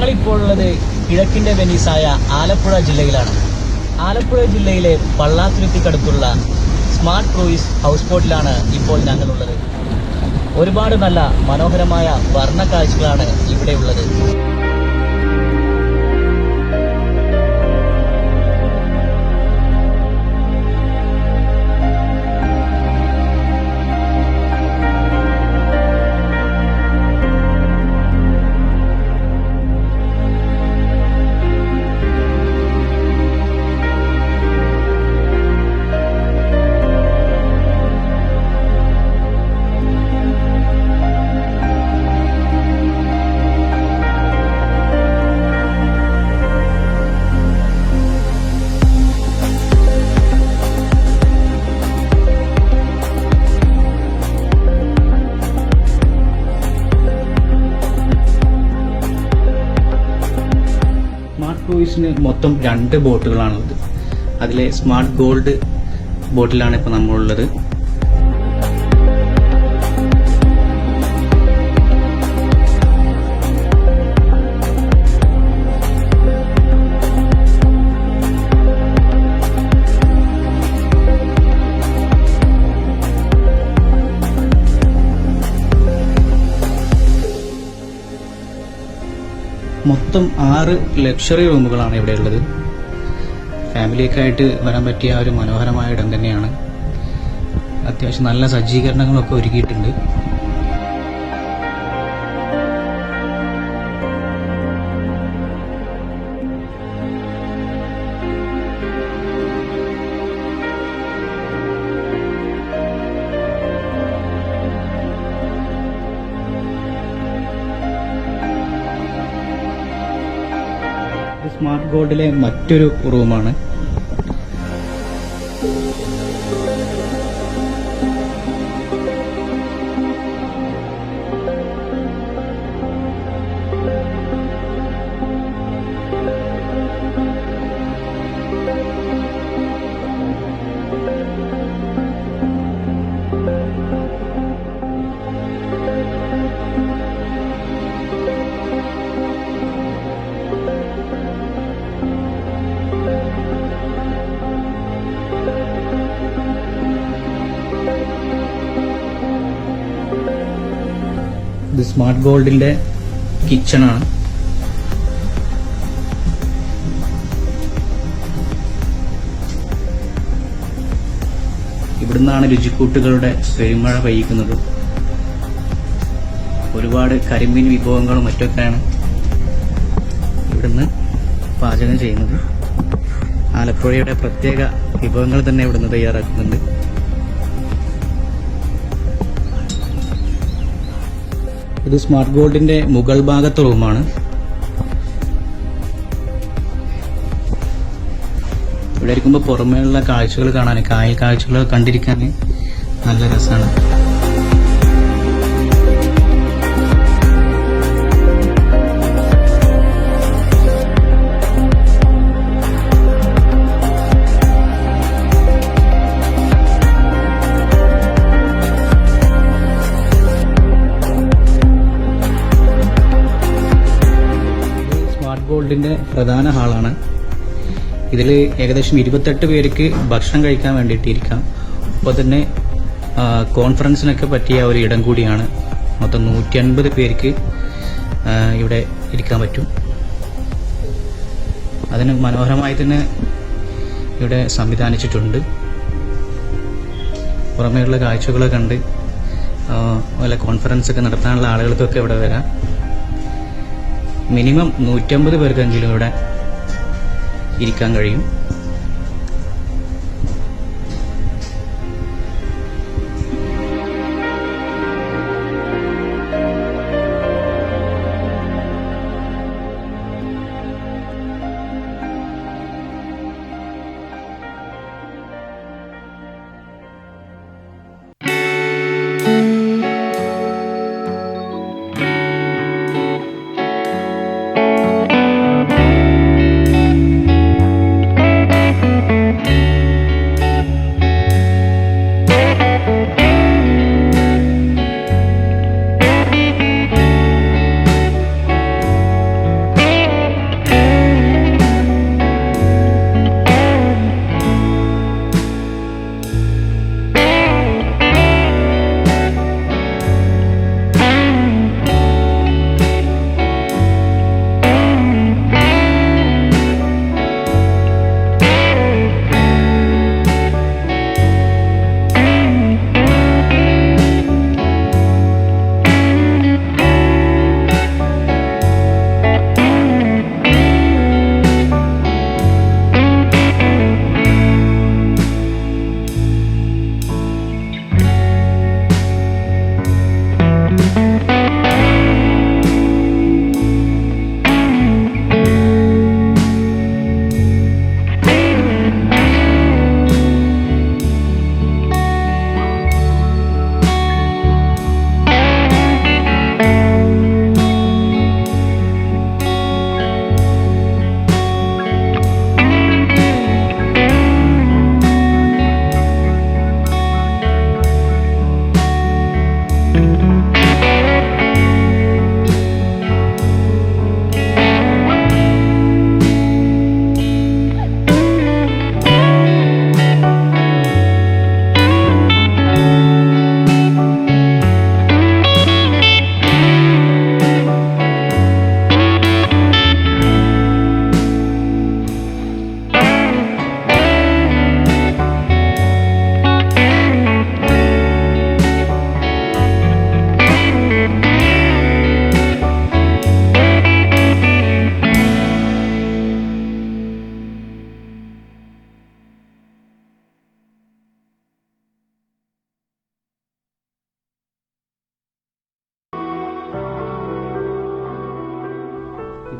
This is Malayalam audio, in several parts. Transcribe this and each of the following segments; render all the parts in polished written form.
ഞങ്ങളിപ്പോൾ ഉള്ളത് കിഴക്കിൻ്റെ വെനീസായ ആലപ്പുഴ ജില്ലയിലാണ്. ആലപ്പുഴ ജില്ലയിലെ പള്ളാത്തുരുത്തിക്കടുത്തുള്ള സ്മാർട്ട് ക്രൂയിസ് ഹൗസ് ബോട്ടിലാണ് ഇപ്പോൾ ഞങ്ങളുള്ളത്. ഒരുപാട് നല്ല മനോഹരമായ വർണ്ണ കാഴ്ചകളാണ് ഇവിടെയുള്ളത്. സ്മാർട്ട് ക്രൂയിസിന് മൊത്തം 2 ബോട്ടുകളാണുള്ളത്. അതിലെ സ്മാർട്ട് ഗോൾഡ് ബോട്ടിലാണ് ഇപ്പോൾ നമ്മളുള്ളത്. മൊത്തം 6 ലക്ഷറി റൂമുകളാണ് ഇവിടെ ഉള്ളത്. ഫാമിലിയൊക്കെ ആയിട്ട് വരാൻ പറ്റിയ ഒരു മനോഹരമായ ഇടം തന്നെയാണ്. അത്യാവശ്യം നല്ല സജ്ജീകരണങ്ങളൊക്കെ ഒരുക്കിയിട്ടുണ്ട്. സ്മാർട്ട് ഗോൾഡിലെ മറ്റൊരു റൂമാണ്. ഇത് സ്മാർട്ട് ഗോൾഡിന്റെ കിച്ചണാണ്. ഇവിടുന്നാണ് രുചിക്കൂട്ടുകളുടെ പെരുമഴ പെയ്യിക്കുന്നത്. ഒരുപാട് കരിമീൻ വിഭവങ്ങളും മറ്റൊക്കെയാണ് ഇവിടുന്ന് പാചകം ചെയ്യുന്നത്. ആലപ്പുഴയുടെ പ്രത്യേക വിഭവങ്ങൾ തന്നെ ഇവിടുന്ന് തയ്യാറാക്കുന്നുണ്ട്. ഇത് സ്മാർട്ട് ഗോൾഡിന്റെ മുകൾ ഭാഗത്തെ റൂമാണ്. ഇവിടെ ഇരിക്കുമ്പോൾ പുറമേയുള്ള കാഴ്ചകൾ കാണാൻ, കായൽ കാഴ്ചകൾ കണ്ടിരിക്കാൻ നല്ല രസമാണ്. ഗോൾഡിന്റെ പ്രധാന ഹാളാണ്. ഇതിൽ ഏകദേശം 28 പേർക്ക് ഭക്ഷണം കഴിക്കാൻ വേണ്ടിയിട്ടിരിക്കാം. ഒപ്പം തന്നെ കോൺഫറൻസിനൊക്കെ പറ്റിയ ഒരു ഇടം കൂടിയാണ്. മൊത്തം 150 പേർക്ക് ഇവിടെ ഇരിക്കാൻ പറ്റും. അതിന് മനോഹരമായി തന്നെ ഇവിടെ സംവിധാനിച്ചിട്ടുണ്ട്. പുറമേയുള്ള കാഴ്ചകളെ കണ്ട് വല്ല കോൺഫറൻസ് ഒക്കെ നടത്താനുള്ള ആളുകൾക്കൊക്കെ ഇവിടെ വരാം. മിനിമം 150 പേർക്കെങ്കിലും ഇവിടെ ഇരിക്കാൻ കഴിയും.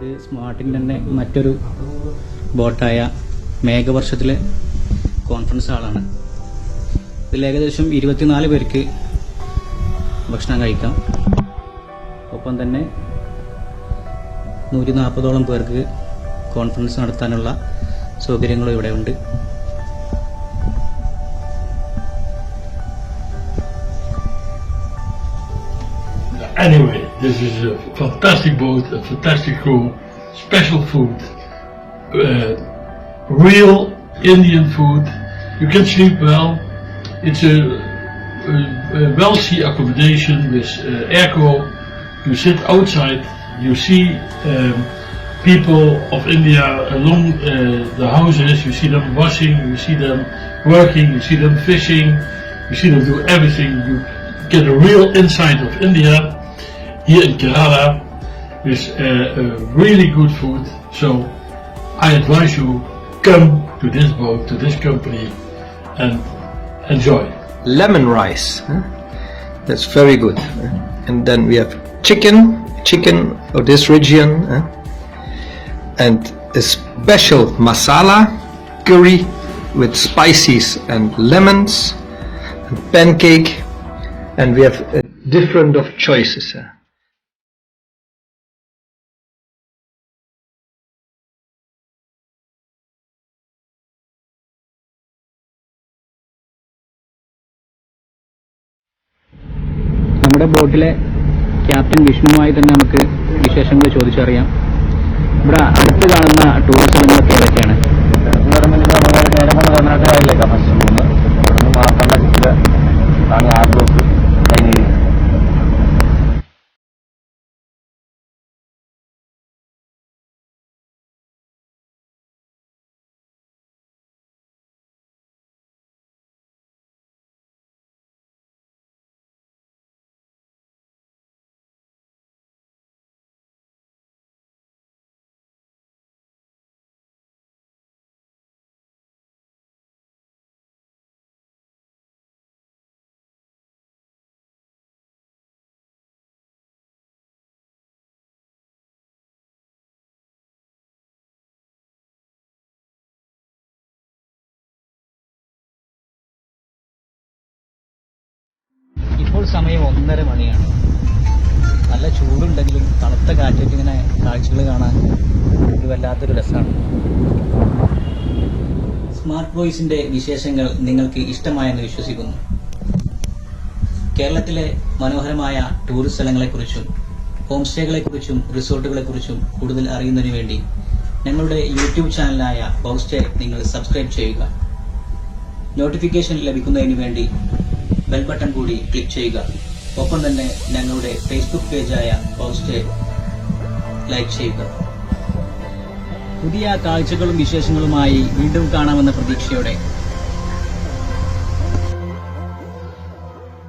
ഇത് സ്മാർട്ടിൻ്റെ തന്നെ മറ്റൊരു ബോട്ടായ മേഘവർഷത്തിലെ കോൺഫറൻസ് ഹാളാണ്. ഇതിൽ ഏകദേശം 24 പേർക്ക് ഭക്ഷണം കഴിക്കാം. ഒപ്പം തന്നെ 140ഓളം പേർക്ക് കോൺഫറൻസ് നടത്താനുള്ള സൗകര്യങ്ങളും ഇവിടെ ഉണ്ട്. Anyway, this is a fantastic boat, a fantastic crew, special food, real Indian food. You can sleep well. It's a wealthy accommodation with airco. You sit outside, you see people of India along the houses, you see them washing, you see them working, you see them fishing, you see them do everything. You get a real insight of India. Here in Kerala is really good food, so I advise you come to this boat, to this company, and enjoy. Lemon rice, that's very good. And then we have chicken of this region, and a special masala curry with spices and lemons, and pancake, and we have different of choices. നമ്മുടെ ബോട്ടിലെ ക്യാപ്റ്റൻ വിഷ്ണുവുമായി തന്നെ നമുക്ക് വിശേഷങ്ങൾ ചോദിച്ചറിയാം. ഇവിടെ അടുത്ത് കാണുന്ന ടൂറിസ്റ്റ് സ്ഥലങ്ങളൊക്കെ ഏതൊക്കെയാണ്? ഇപ്പോൾ സമയം 1:30 മണിയാണ്. നല്ല ചൂടുണ്ടെങ്കിലും തണുത്ത കാറ്റൊക്കെ ഇങ്ങനെ കാഴ്ചകൾ കാണാൻ ഒരു വല്ലാത്തൊരു രസമാണ്. സ്മാർട്ട് വോയിസിന്റെ വിശേഷങ്ങൾ നിങ്ങൾക്ക് ഇഷ്ടമായെന്ന് വിശ്വസിക്കുന്നു. കേരളത്തിലെ മനോഹരമായ ടൂറിസ്റ്റ് സ്ഥലങ്ങളെക്കുറിച്ചും ഹോം സ്റ്റേകളെക്കുറിച്ചും റിസോർട്ടുകളെക്കുറിച്ചും കൂടുതൽ അറിയുന്നതിന് വേണ്ടി ഞങ്ങളുടെ യൂട്യൂബ് ചാനലായ ബൗസ്റ്റേ നിങ്ങൾ സബ്സ്ക്രൈബ് ചെയ്യുക. നോട്ടിഫിക്കേഷൻ ലഭിക്കുന്നതിന് വേണ്ടി ബെൽ ബട്ടൺ കൂടി ക്ലിക്ക് ചെയ്യുക. ഒപ്പം തന്നെ ഞങ്ങളുടെ ഫേസ്ബുക്ക് പേജായ ബൗസ്റ്റേ ലൈക്ക് ചെയ്യുക. പുതിയ കാഴ്ചകളും വിശേഷങ്ങളുമായി വീണ്ടും കാണാമെന്ന പ്രതീക്ഷയോടെ